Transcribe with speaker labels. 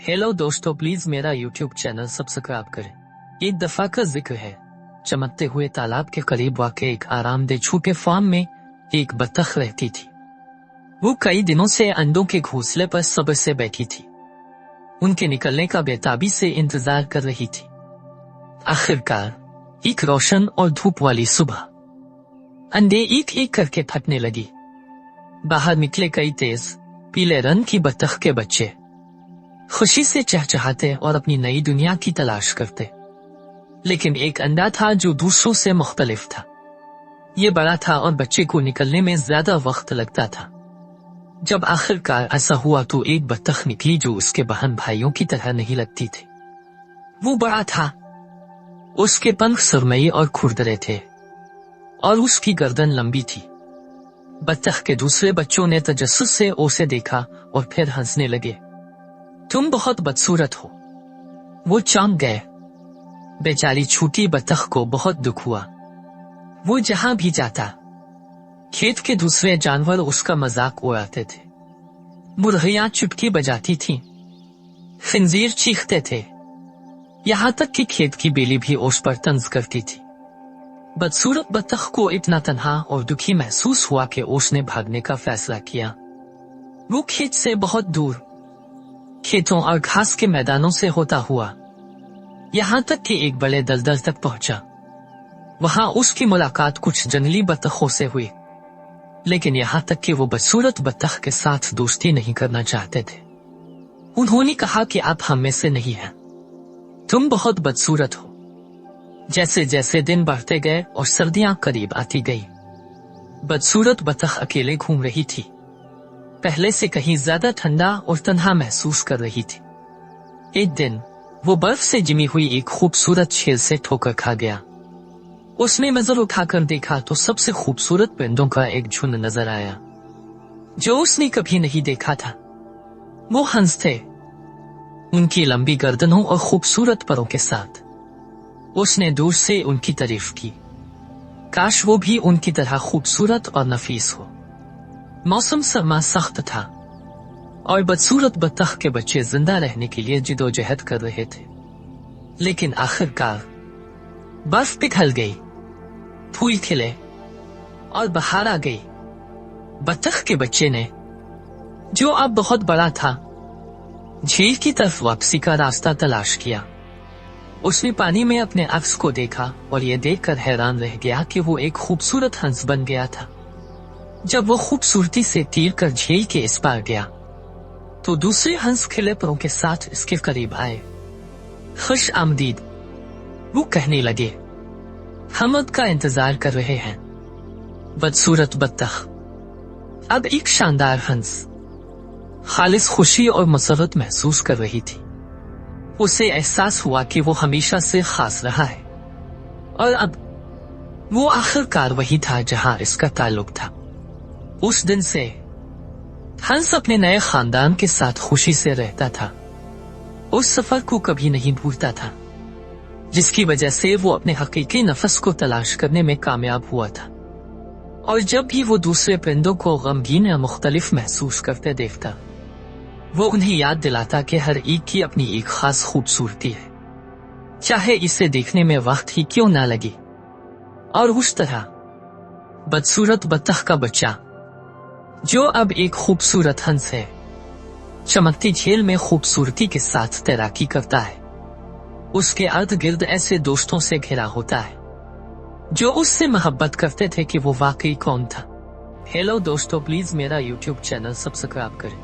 Speaker 1: Hello दोस्तों, please मेरा YouTube channel subscribe करें। एक दफा का जिक्र है, चमकते हुए तालाब के करीब वाक़ एक आरामदेह छोटे फार्म में एक बतख रहती थी। वो कई दिनों से अंडों के घोंसले पर सब्र से बैठी थी, उनके निकलने का बेताबी से इंतजार कर रही थी। आखिरकार एक रोशन और धूप वाली सुबह अंडे एक एक करके फटने लगी। बाहर निकले कई तेज पीले रंग की बतख के बच्चे खुशी से चहचहाते और अपनी नई दुनिया की तलाश करते। लेकिन एक अंडा था जो दूसरों से मुख्तलिफ था। ये बड़ा था और बच्चे को निकलने में ज्यादा वक्त लगता था। जब आखिरकार ऐसा हुआ तो एक बतख निकली जो उसके बहन भाइयों की तरह नहीं लगती थी। वो बड़ा था, उसके पंख सुरमई और खुरदरे थे और उसकी गर्दन लंबी थी। बतख के दूसरे बच्चों ने तजस्सुस से उसे देखा और फिर हंसने लगे। तुम बहुत बदसूरत हो, वो चौंक गए। बेचारी छोटी बतख को बहुत दुख हुआ। वो जहां भी जाता, खेत के दूसरे जानवर उसका मजाक उड़ाते थे। मुर्गियां चुटकी बजाती थीं, खिंजीर चीखते थे, यहां तक कि खेत की बेली भी उस पर तंज करती थी। बदसूरत बतख को इतना तन्हा और दुखी महसूस हुआ कि उसने भागने का फैसला किया। वो खेत से बहुत दूर खेतों और घास के मैदानों से होता हुआ यहां तक कि एक बड़े दलदल तक पहुंचा। वहां उसकी मुलाकात कुछ जंगली बतखों से हुई, लेकिन यहां तक कि वो बदसूरत बतख के साथ दोस्ती नहीं करना चाहते थे। उन्होंने कहा कि आप हम में से नहीं हैं, तुम बहुत बदसूरत हो। जैसे जैसे दिन बढ़ते गए और सर्दियां करीब आती गई, बदसूरत बतख अकेले घूम रही थी। पहले से कहीं ज्यादा ठंडा और तन्हा महसूस कर रही थी। एक दिन वो बर्फ से जमी हुई एक खूबसूरत छेल से ठोकर खा गया। उसने नजर उठाकर देखा तो सबसे खूबसूरत परिंदों का एक झुंड नजर आया जो उसने कभी नहीं देखा था। वो हंस थे, उनकी लंबी गर्दनों और खूबसूरत परों के साथ। उसने दूर से उनकी तारीफ की, काश वो भी उनकी तरह खूबसूरत और नफीस हो। मौसम सरमा सख्त था और बदसूरत बतख के बच्चे जिंदा रहने के लिए जिदोजहद कर रहे थे। लेकिन आखिरकार बर्फ पिघल गई, फूल खिले और बहार आ गई। बतख के बच्चे ने, जो अब बहुत बड़ा था, झील की तरफ वापसी का रास्ता तलाश किया। उसने पानी में अपने अक्स को देखा और ये देखकर हैरान रह गया कि वो एक खूबसूरत हंस बन गया था। जब वो खूबसूरती से तीर कर झील के इस पार गया तो दूसरे हंस खिले परों के साथ इसके करीब आए। खुश आमदीद, वो कहने लगे, हम अब का इंतजार कर रहे हैं। बदसूरत बतख अब एक शानदार हंस खालिस खुशी और मसरत महसूस कर रही थी। उसे एहसास हुआ कि वो हमेशा से खास रहा है और अब वो आखिरकार वही था जहां इसका ताल्लुक था। उस दिन से हंस अपने नए खानदान के साथ खुशी से रहता था। उस सफर को कभी नहीं भूलता था, जिसकी वजह से वो अपने हकीकी नफस को तलाश करने में कामयाब हुआ था। और जब भी वो दूसरे परिंदों को गमगीन या मुख्तलिफ महसूस करते देखता, वो उन्हें याद दिलाता कि हर एक की अपनी एक खास खूबसूरती है, चाहे इसे देखने में वक्त ही क्यों ना लगे। और उस तरह बदसूरत बतख का बच्चा, जो अब एक खूबसूरत हंस है, चमकती झील में खूबसूरती के साथ तैराकी करता है। उसके इर्द गिर्द ऐसे दोस्तों से घिरा होता है जो उससे मोहब्बत करते थे कि वो वाकई कौन था। हेलो दोस्तों, प्लीज मेरा यूट्यूब चैनल सब्सक्राइब करें।